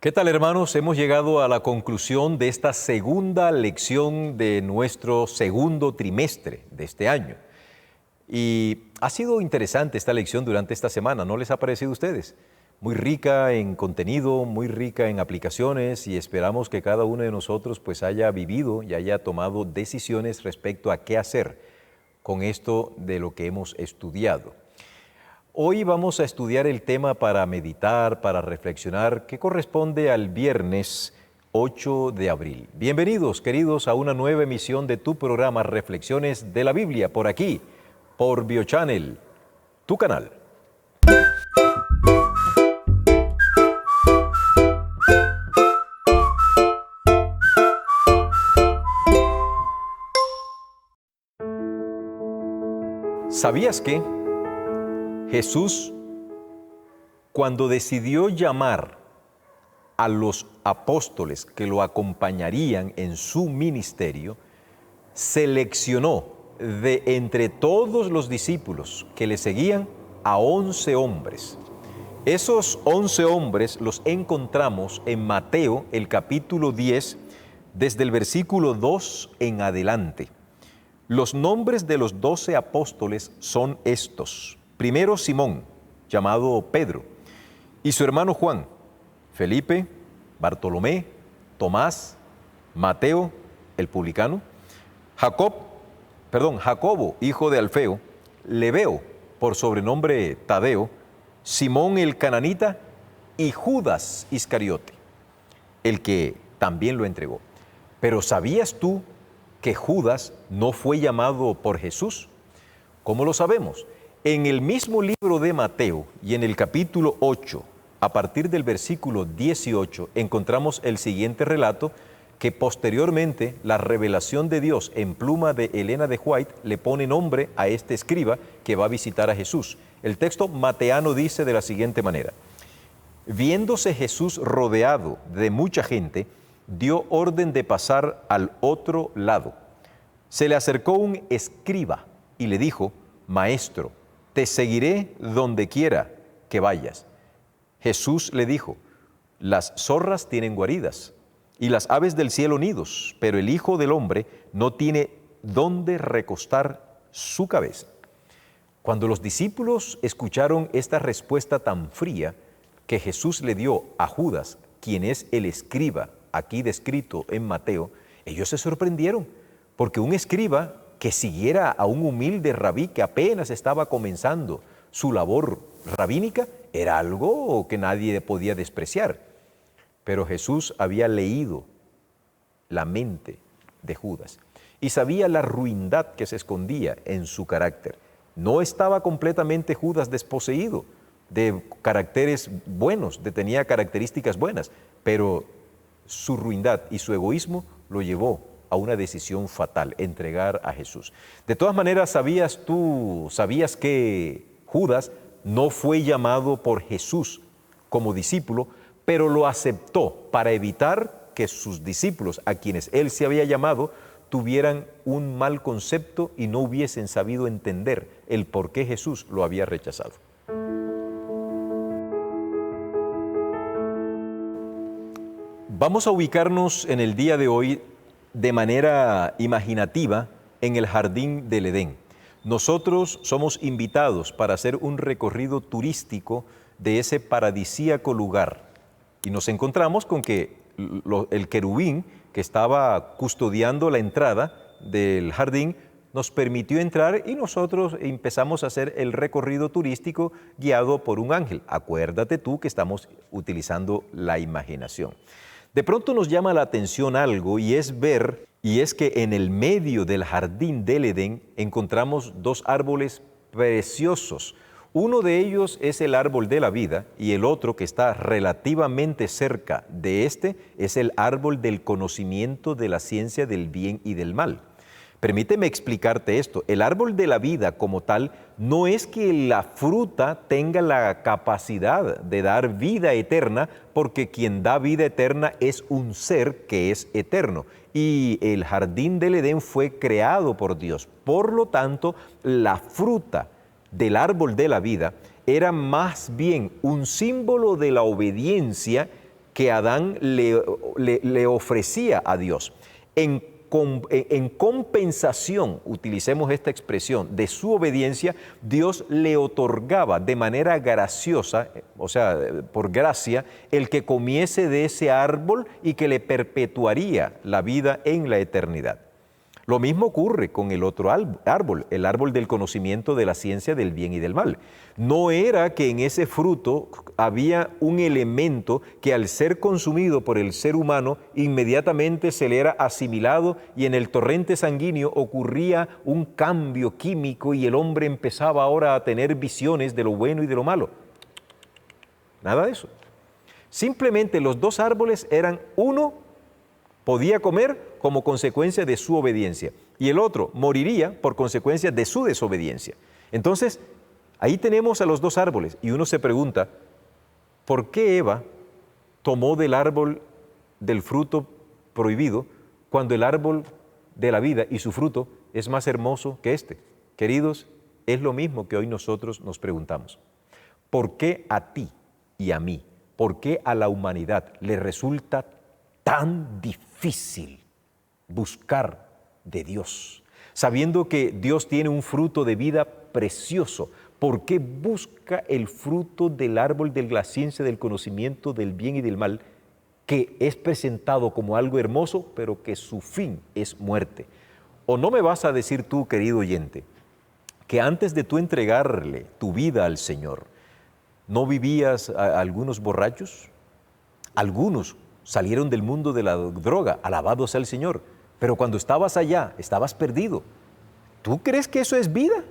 ¿Qué tal, hermanos? Hemos llegado a la conclusión de esta segunda lección de nuestro segundo trimestre de este año. Y ha sido interesante esta lección durante esta semana, ¿no les ha parecido a ustedes? Muy rica en contenido, muy rica en aplicaciones, y esperamos que cada uno de nosotros pues haya vivido y haya tomado decisiones respecto a qué hacer con esto de lo que hemos estudiado. Hoy vamos a estudiar el tema para meditar, para reflexionar, que corresponde al viernes 8 de abril. Bienvenidos, queridos, a una nueva emisión de tu programa Reflexiones de la Biblia, por aquí, por BioChannel, tu canal. ¿Sabías que Jesús, cuando decidió llamar a los apóstoles que lo acompañarían en su ministerio, seleccionó de entre todos los discípulos que le seguían a 11 hombres? Esos 11 hombres los encontramos en Mateo, el capítulo 10, desde el versículo 2 en adelante. Los nombres de los 12 apóstoles son estos. Primero, Simón, llamado Pedro, y su hermano Juan, Felipe, Bartolomé, Tomás, Mateo, el publicano, Jacobo, hijo de Alfeo, Lebeo, por sobrenombre Tadeo, Simón el cananita y Judas Iscariote, el que también lo entregó. Pero ¿sabías tú que Judas no fue llamado por Jesús? ¿Cómo lo sabemos? En el mismo libro de Mateo y en el capítulo 8, a partir del versículo 18, encontramos el siguiente relato que posteriormente la revelación de Dios en pluma de Elena de White le pone nombre a este escriba que va a visitar a Jesús. El texto mateano dice de la siguiente manera: viéndose Jesús rodeado de mucha gente, dio orden de pasar al otro lado. Se le acercó un escriba y le dijo: Maestro, te seguiré donde quiera que vayas. Jesús le dijo: las zorras tienen guaridas y las aves del cielo nidos, pero el Hijo del Hombre no tiene dónde recostar su cabeza. Cuando los discípulos escucharon esta respuesta tan fría que Jesús le dio a Judas, quien es el escriba aquí descrito en Mateo, ellos se sorprendieron, porque un escriba que siguiera a un humilde rabí que apenas estaba comenzando su labor rabínica era algo que nadie podía despreciar. Pero Jesús había leído la mente de Judas y sabía la ruindad que se escondía en su carácter. No estaba completamente Judas desposeído de caracteres buenos, tenía características buenas, pero su ruindad y su egoísmo lo llevó a una decisión fatal: entregar a Jesús. De todas maneras, ¿sabías que Judas no fue llamado por Jesús como discípulo, pero lo aceptó para evitar que sus discípulos, a quienes él se había llamado, tuvieran un mal concepto y no hubiesen sabido entender el por qué Jesús lo había rechazado? Vamos a ubicarnos en el día de hoy de manera imaginativa en el jardín del Edén. Nosotros somos invitados para hacer un recorrido turístico de ese paradisíaco lugar y nos encontramos con que el querubín que estaba custodiando la entrada del jardín nos permitió entrar y nosotros empezamos a hacer el recorrido turístico guiado por un ángel. Acuérdate tú que estamos utilizando la imaginación. De pronto nos llama la atención algo y es que en el medio del jardín del Edén encontramos dos árboles preciosos. Uno de ellos es el árbol de la vida y el otro, que está relativamente cerca de este, es el árbol del conocimiento de la ciencia del bien y del mal. Permíteme explicarte esto. El árbol de la vida como tal no es que la fruta tenga la capacidad de dar vida eterna, porque quien da vida eterna es un ser que es eterno. Y el jardín del Edén fue creado por Dios. Por lo tanto, la fruta del árbol de la vida era más bien un símbolo de la obediencia que Adán le ofrecía a Dios. En compensación, utilicemos esta expresión, de su obediencia, Dios le otorgaba de manera graciosa, o sea, por gracia, el que comiese de ese árbol y que le perpetuaría la vida en la eternidad. Lo mismo ocurre con el otro árbol, el árbol del conocimiento de la ciencia del bien y del mal. No era que en ese fruto había un elemento que al ser consumido por el ser humano inmediatamente se le era asimilado y en el torrente sanguíneo ocurría un cambio químico y el hombre empezaba ahora a tener visiones de lo bueno y de lo malo. Nada de eso. Simplemente los dos árboles eran uno, podía comer como consecuencia de su obediencia y el otro moriría por consecuencia de su desobediencia. Entonces, ahí tenemos a los dos árboles y uno se pregunta, ¿por qué Eva tomó del árbol del fruto prohibido cuando el árbol de la vida y su fruto es más hermoso que este? Queridos, es lo mismo que hoy nosotros nos preguntamos. ¿Por qué a ti y a mí, por qué a la humanidad le resulta tan difícil buscar de Dios, sabiendo que Dios tiene un fruto de vida precioso? ¿Por qué busca el fruto del árbol de la ciencia del conocimiento del bien y del mal, que es presentado como algo hermoso, pero que su fin es muerte? ¿O no me vas a decir tú, querido oyente, que antes de tú entregarle tu vida al Señor, no vivías a algunos borrachos? Algunos salieron del mundo de la droga, alabados al Señor, pero cuando estabas allá, estabas perdido. ¿Tú crees que eso es vida?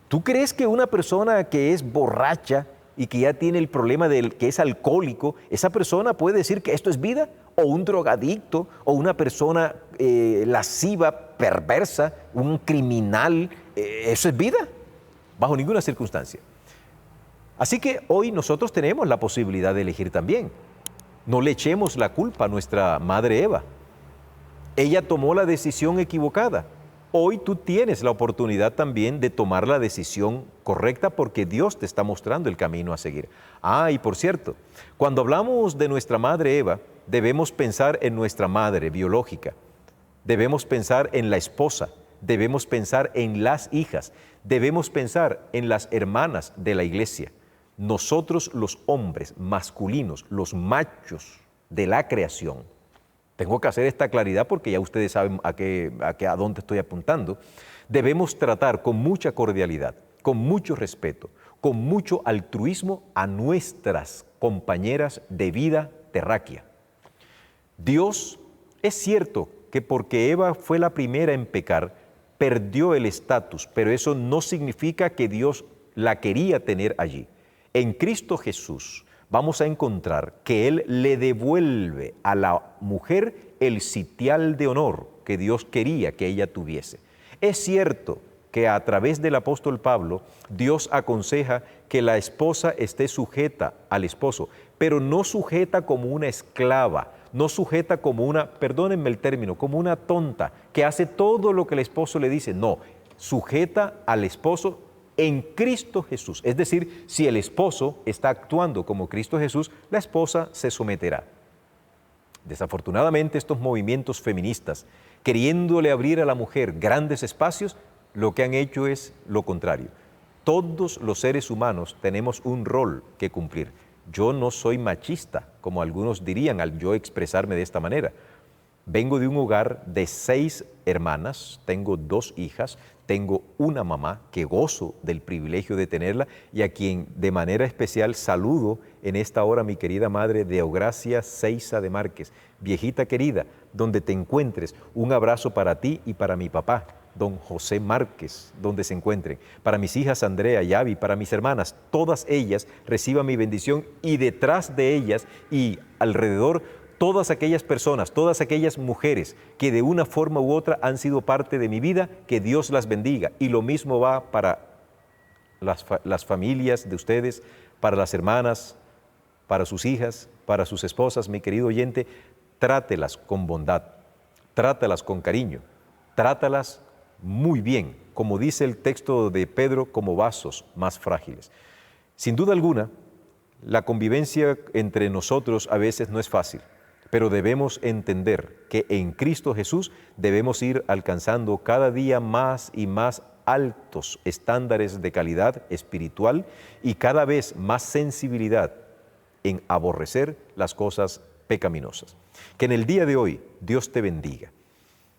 ¿Tú crees que una persona que es borracha y que ya tiene el problema de que es alcohólico, esa persona puede decir que esto es vida? ¿O un drogadicto, o una persona lasciva, perversa, un criminal, eso es vida? Bajo ninguna circunstancia. Así que hoy nosotros tenemos la posibilidad de elegir también. No le echemos la culpa a nuestra madre Eva. Ella tomó la decisión equivocada. Hoy tú tienes la oportunidad también de tomar la decisión correcta porque Dios te está mostrando el camino a seguir. Y por cierto, cuando hablamos de nuestra madre Eva, debemos pensar en nuestra madre biológica, debemos pensar en la esposa, debemos pensar en las hijas, debemos pensar en las hermanas de la iglesia. Nosotros los hombres masculinos, los machos de la creación, tengo que hacer esta claridad porque ya ustedes saben a dónde estoy apuntando. Debemos tratar con mucha cordialidad, con mucho respeto, con mucho altruismo a nuestras compañeras de vida terráquea. Dios, es cierto que porque Eva fue la primera en pecar, perdió el estatus, pero eso no significa que Dios la quería tener allí. En Cristo Jesús vamos a encontrar que Él le devuelve a la mujer el sitial de honor que Dios quería que ella tuviese. Es cierto que a través del apóstol Pablo, Dios aconseja que la esposa esté sujeta al esposo, pero no sujeta como una esclava, no sujeta como una, perdónenme el término, como una tonta que hace todo lo que el esposo le dice. No, sujeta al esposo en Cristo Jesús. Es decir, si el esposo está actuando como Cristo Jesús, la esposa se someterá. Desafortunadamente, estos movimientos feministas, queriéndole abrir a la mujer grandes espacios, lo que han hecho es lo contrario. Todos los seres humanos tenemos un rol que cumplir. Yo no soy machista, como algunos dirían al yo expresarme de esta manera. Vengo de un hogar de 6 hermanas, tengo 2 hijas, tengo una mamá que gozo del privilegio de tenerla y a quien de manera especial saludo en esta hora, mi querida madre Deogracia Seiza de Márquez. Viejita querida, donde te encuentres, un abrazo para ti y para mi papá, don José Márquez, donde se encuentren. Para mis hijas Andrea y Avi, para mis hermanas, todas ellas reciban mi bendición y detrás de ellas y alrededor todas aquellas personas, todas aquellas mujeres que de una forma u otra han sido parte de mi vida, que Dios las bendiga. Y lo mismo va para las familias de ustedes, para las hermanas, para sus hijas, para sus esposas. Mi querido oyente, trátelas con bondad, trátalas con cariño, trátalas muy bien, como dice el texto de Pedro, como vasos más frágiles. Sin duda alguna, La convivencia entre nosotros a veces no es fácil, pero debemos entender que en Cristo Jesús debemos ir alcanzando cada día más y más altos estándares de calidad espiritual y cada vez más sensibilidad en aborrecer las cosas pecaminosas. Que en el día de hoy Dios te bendiga.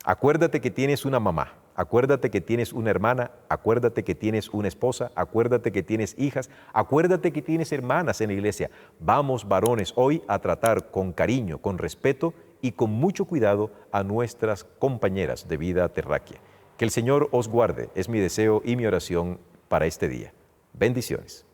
Acuérdate que tienes una mamá, acuérdate que tienes una hermana, acuérdate que tienes una esposa, acuérdate que tienes hijas, acuérdate que tienes hermanas en la iglesia. Vamos, varones, hoy a tratar con cariño, con respeto y con mucho cuidado a nuestras compañeras de vida terráquea. Que el Señor os guarde, es mi deseo y mi oración para este día. Bendiciones.